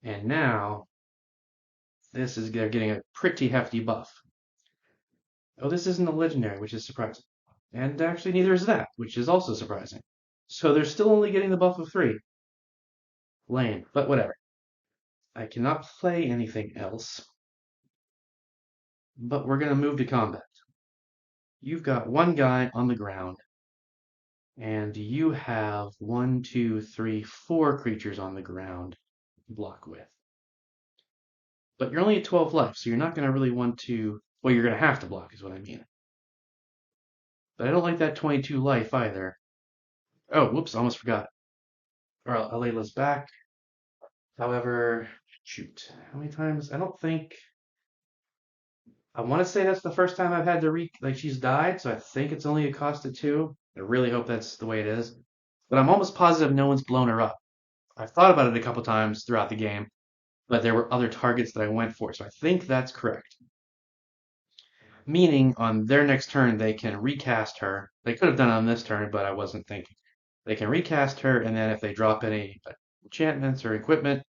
And now they're getting a pretty hefty buff. Oh, this isn't a legendary, which is surprising. And actually neither is that, which is also surprising. So they're still only getting the buff of 3. Lame, but whatever. I cannot play anything else. But we're going to move to combat. You've got one guy on the ground, and you have 1, 2, 3, 4 creatures on the ground to block with. But you're only at 12 life, so you're not going to really want to. Well, you're going to have to block, is what I mean. But I don't like that 22 life either. Oh, whoops, almost forgot. Or Alela's back. However, shoot, how many times? I don't think. I want to say that's the first time I've had to she's died, so I think it's only a cost of 2. I really hope that's the way it is. But I'm almost positive no one's blown her up. I've thought about it a couple times throughout the game, but there were other targets that I went for, so I think that's correct. Meaning on their next turn they can recast her. They could have done it on this turn, but I wasn't thinking. They can recast her, and then if they drop any enchantments or equipment,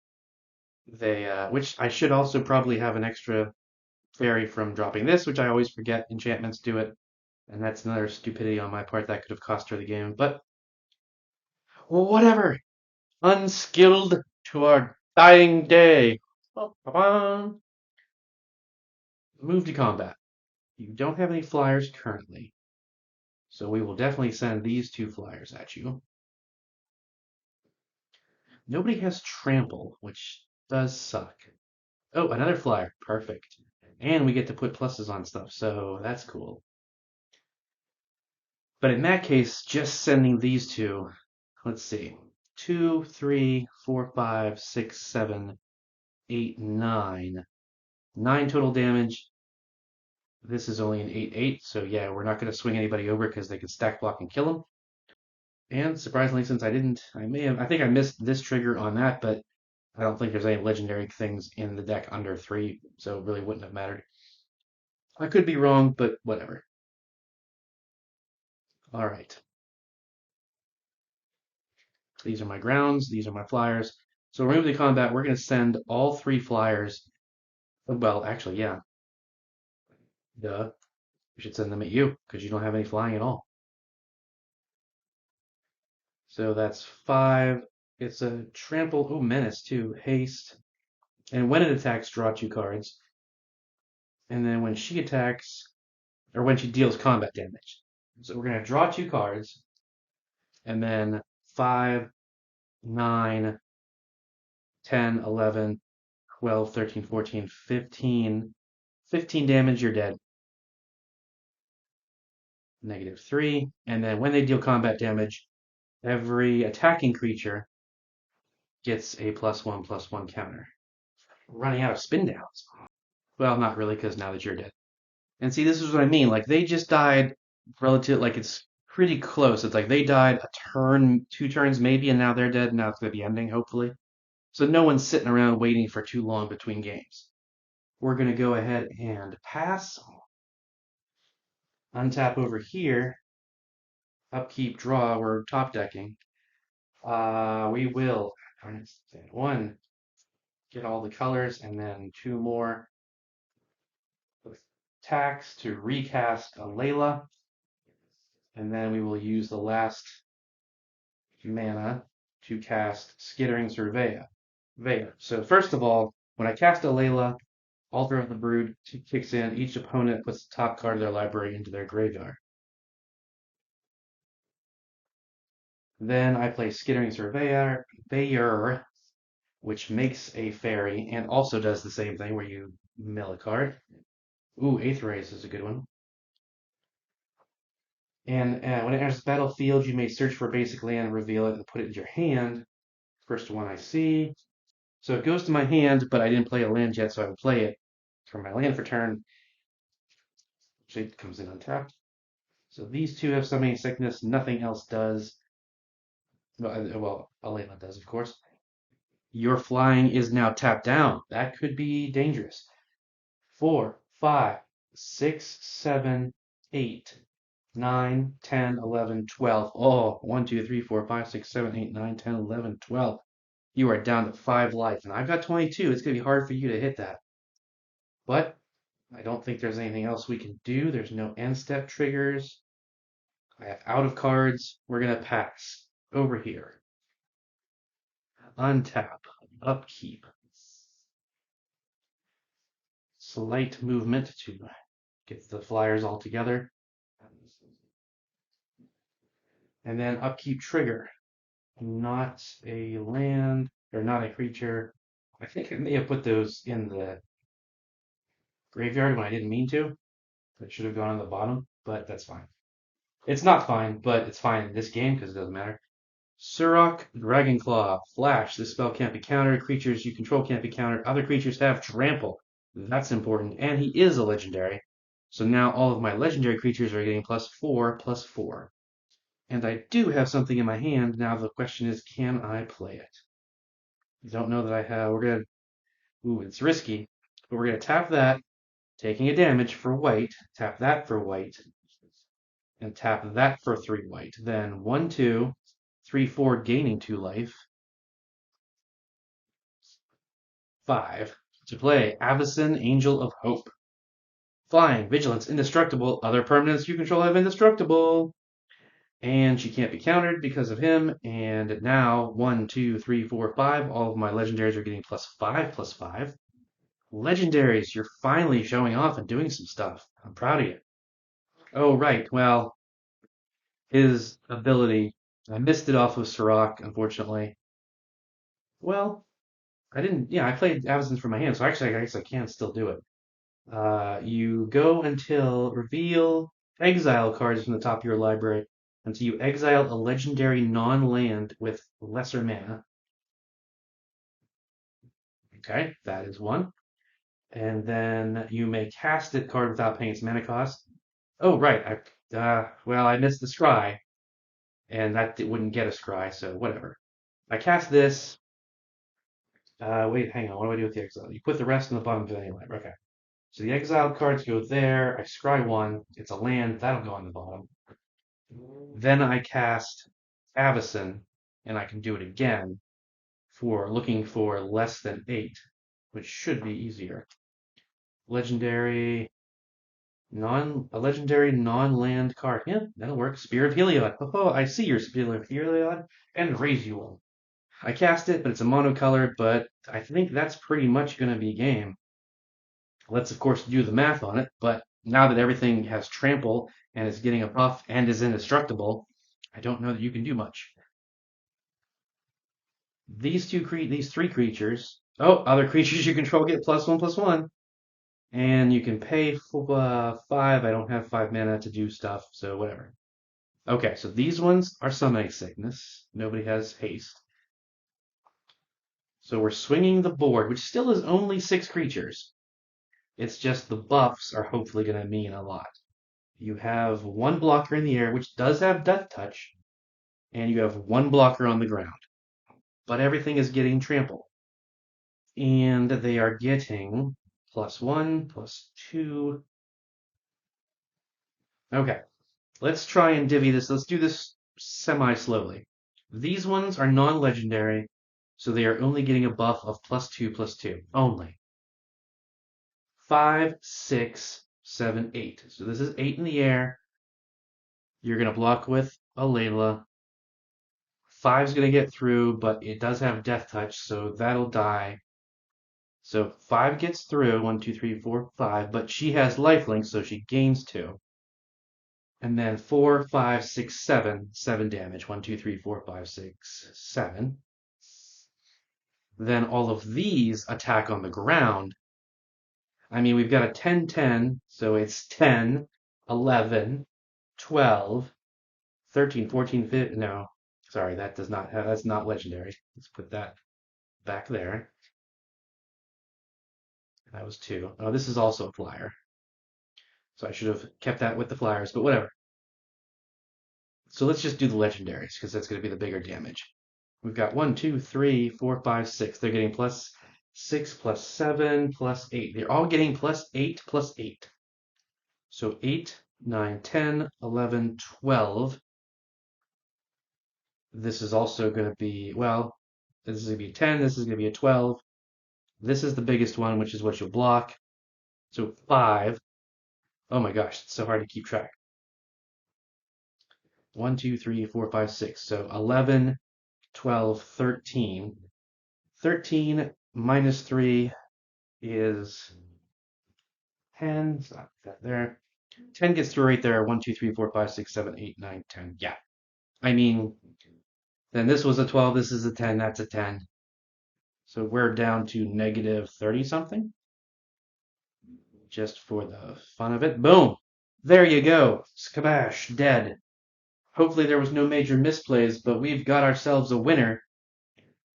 which I should also probably have an extra fairy from dropping this, which I always forget. Enchantments do it, and that's another stupidity on my part that could have cost her the game. But well, whatever. Unskilled to our dying day. Move to combat. You don't have any flyers currently, so we will definitely send these 2 flyers at you. Nobody has trample, which does suck. Oh, another flyer. Perfect. And we get to put pluses on stuff, so that's cool. But in that case, just sending these 2, let's see. 2, 3, 4, 5, 6, 7, 8, 9. 9 total damage. This is only an 8/8, so yeah, we're not going to swing anybody over because they can stack block and kill them. And surprisingly, since I think I missed this trigger on that, but I don't think there's any legendary things in the deck under 3, so it really wouldn't have mattered. I could be wrong, but whatever. All right. These are my grounds, these are my flyers. So remove the combat, we're going to send all 3 flyers. Well, actually, yeah. Duh. We should send them at you, because you don't have any flying at all. So that's 5. It's a trample. Oh, menace too. Haste. And when it attacks, draw 2 cards. And then when she attacks, or when she deals combat damage. So we're going to draw 2 cards. And then 5, 9, 10, 11, 12, 13, 14, 15. 15 damage, you're dead. -3. And then when they deal combat damage, every attacking creature gets a +1/+1 counter. Running out of spin downs. Well, not really, because now that you're dead. And see, this is what I mean. Like, they just died relative, like, it's pretty close. It's like they died a turn, 2 turns maybe, and now they're dead, and now it's going to be ending, hopefully. So no one's sitting around waiting for too long between games. We're going to go ahead and pass. Untap over here. Upkeep, draw. We're top decking. We will. 1. Get all the colors, and then 2 more. Tax to recast Alela. And then we will use the last mana to cast Skittering Surveyor. So first of all, when I cast Alela, Altar of the Brood kicks in. Each opponent puts the top card of their library into their graveyard. Then I play Skittering Surveyor, which makes a fairy and also does the same thing where you mill a card. Ooh, Eighth Raise is a good one. And when it enters the battlefield, you may search for a basic land, reveal it, and put it in your hand. First one I see. So it goes to my hand, but I didn't play a land yet, so I would play it for my land for turn. Shade comes in untapped. So these 2 have Summoning Sickness. Nothing else does. Well, Alela does, of course. Your flying is now tapped down. That could be dangerous. 4, 5, 6, 7, 8, 9, 10, 11, 12. Oh, 1, 2, 3, 4, 5, 6, 7, 8, 9, 10, 11, 12. You are down to 5 life, and I've got 22. It's going to be hard for you to hit that. But I don't think there's anything else we can do. There's no end step triggers. I have out of cards. We're going to pass. Over here. Untap. Upkeep. Slight movement to get the flyers all together. And then upkeep trigger. Not a land, or not a creature. I think I may have put those in the graveyard when I didn't mean to. It should have gone on the bottom, but that's fine. It's not fine, but it's fine in this game because it doesn't matter. Surok, Dragonclaw, Flash. This spell can't be countered. Creatures you control can't be countered. Other creatures have trample. That's important. And he is a legendary. So now all of my legendary creatures are getting +4/+4. And I do have something in my hand. Now the question is, can I play it? I don't know that I have. We're going to... Ooh, it's risky. But we're going to tap that, taking a damage for white. Tap that for white. And tap that for 3 white. Then 1, 2, 3, 4, gaining 2 life. 5. To play Avacyn, Angel of Hope. Flying, Vigilance, Indestructible. Other permanents you control have Indestructible. And she can't be countered because of him. And now 1, 2, 3, 4, 5. All of my legendaries are getting +5/+5. Legendaries, you're finally showing off and doing some stuff. I'm proud of you. Oh, right. Well, his ability, I missed it off of Sirach, unfortunately. Well, I didn't, yeah, I played Avacyn from my hand, so actually I guess I can still do it. You go until reveal exile cards from the top of your library until you exile a legendary non-land with lesser mana. Okay, that is one. And then you may cast it card without paying its mana cost. Oh, right. Well, I missed the scry, and that wouldn't get a scry, so whatever. I cast this. Wait, hang on. What do I do with the exile? You put the rest in the bottom of the land. Okay. So the exiled cards go there. I scry one. It's a land. That'll go on the bottom. Then I cast Avacyn, and I can do it again for looking for less than 8, which should be easier. Legendary a legendary non-land card. Yeah, that'll work. Spear of Heliod. Oh, I see your Spear of Heliod and raise you one. I cast it, but it's a monocolor, but I think that's pretty much going to be game. Let's, of course, do the math on it, but now that everything has trample and is getting a buff and is indestructible, I don't know that you can do much. These three creatures. Oh, other creatures you control get +1/+1. And you can pay for 5. I don't have 5 mana to do stuff, so whatever. Okay, so these ones are Summoning Sickness. Nobody has haste. So we're swinging the board, which still is only 6 creatures. It's just the buffs are hopefully going to mean a lot. You have 1 blocker in the air, which does have Death Touch, and you have 1 blocker on the ground. But everything is getting trampled. And they are getting +1, +2. Okay, let's try and divvy this. Let's do this semi-slowly. These ones are non-legendary, so they are only getting a buff of +2/+2. Only. 5, 6, 7, 8. So this is 8 in the air. You're going to block with Alela. 5's going to get through, but it does have Death Touch, so that'll die. So 5 gets through, 1, 2, 3, 4, 5, but she has lifelink, so she gains 2. And then 4, 5, 6, 7, 7 damage. 1, 2, 3, 4, 5, 6, 7. Then all of these attack on the ground. I mean, we've got a 10, 10, so it's 10, 11, 12, 13, 14, 15. No, sorry, that does not have, that's not legendary. Let's put that back there. That was 2. Oh, this is also a flyer. So I should have kept that with the flyers, but whatever. So let's just do the legendaries, because that's going to be the bigger damage. We've got 1, 2, 3, 4, 5, 6. They're getting +6, +7, +8. They're all getting +8, +8. So 8, 9, 10, 11, 12. This is also going to be, well, this is going to be a 10. This is going to be a 12. This is the biggest one, which is what you'll block. So 5. Oh my gosh, it's so hard to keep track. 1, 2, 3, 4, 5, 6. So 11, 12, 13. 13 minus 3 is 10. So that there. 10 gets through right there. 1, 2, 3, 4, 5, 6, 7, 8, 9, 10. Yeah. I mean, then this was a 12. This is a 10. That's a 10. So we're down to negative 30 something. Just for the fun of it. Boom. There you go. Skabash. Dead. Hopefully there was no major misplays, but we've got ourselves a winner.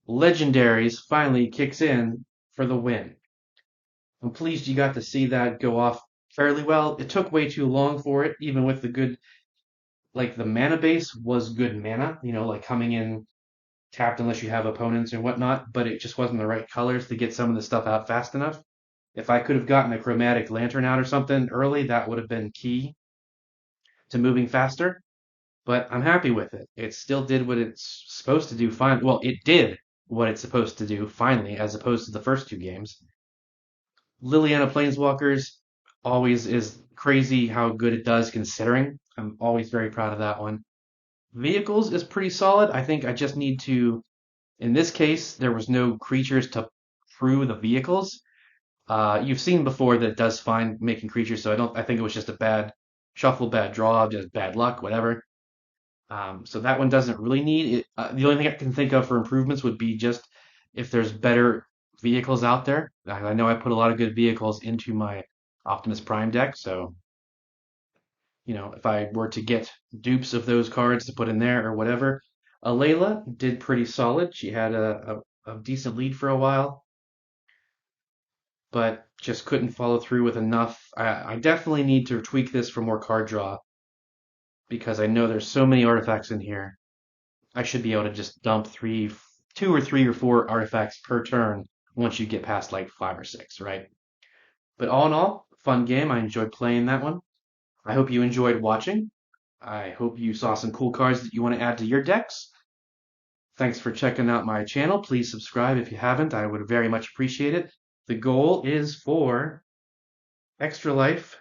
Legendaries finally kicks in for the win. I'm pleased you got to see that go off fairly well. It took way too long for it, even with the good, like the mana base was good mana, like coming in tapped unless you have opponents and whatnot, but it just wasn't the right colors to get some of the stuff out fast enough. If I could have gotten a chromatic lantern out or something early, that would have been key to moving faster. But I'm happy with it. It still did what it's supposed to do fine. Well, it did what it's supposed to do finally, as opposed to the first 2 games. Liliana Planeswalkers always is crazy how good it does considering. I'm always very proud of that one. Vehicles is pretty solid. I think I just need to, in this case, there was no creatures to crew the vehicles. You've seen before that it does fine making creatures, so I think it was just a bad shuffle, bad draw, just bad luck, whatever. So that one doesn't really need it. The only thing I can think of for improvements would be just if there's better vehicles out there. I know I put a lot of good vehicles into my Optimus Prime deck, so if I were to get dupes of those cards to put in there or whatever, Alela did pretty solid. She had a decent lead for a while, but just couldn't follow through with enough. I definitely need to tweak this for more card draw because I know there's so many artifacts in here. I should be able to just dump two or three or four artifacts per turn once you get past like five or six, right? But all in all, fun game. I enjoyed playing that one. I hope you enjoyed watching. I hope you saw some cool cards that you want to add to your decks. Thanks for checking out my channel. Please subscribe if you haven't. I would very much appreciate it. The goal is for Extra Life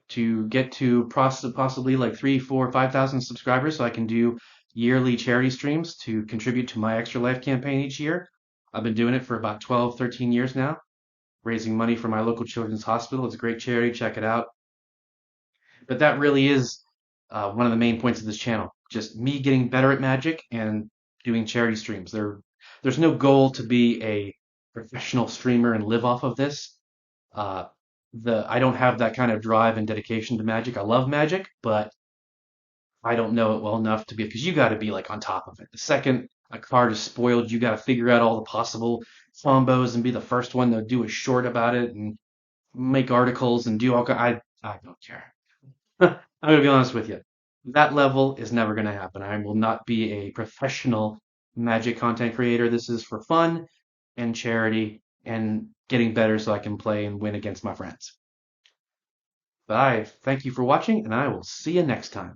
to get to possibly like 3, 4, 5,000 subscribers so I can do yearly charity streams to contribute to my Extra Life campaign each year. I've been doing it for about 12, 13 years now, raising money for my local children's hospital. It's a great charity. Check it out. But that really is one of the main points of this channel. Just me getting better at Magic and doing charity streams. There's no goal to be a professional streamer and live off of this. Uh, I don't have that kind of drive and dedication to Magic. I love Magic, but I don't know it well enough to be because you got to be like on top of it. The second a card is spoiled, you got to figure out all the possible combos and be the first one to do a short about it and make articles and do all. I don't care. I'm going to be honest with you. That level is never going to happen. I will not be a professional Magic content creator. This is for fun and charity and getting better so I can play and win against my friends. Bye. Thank you for watching, and I will see you next time.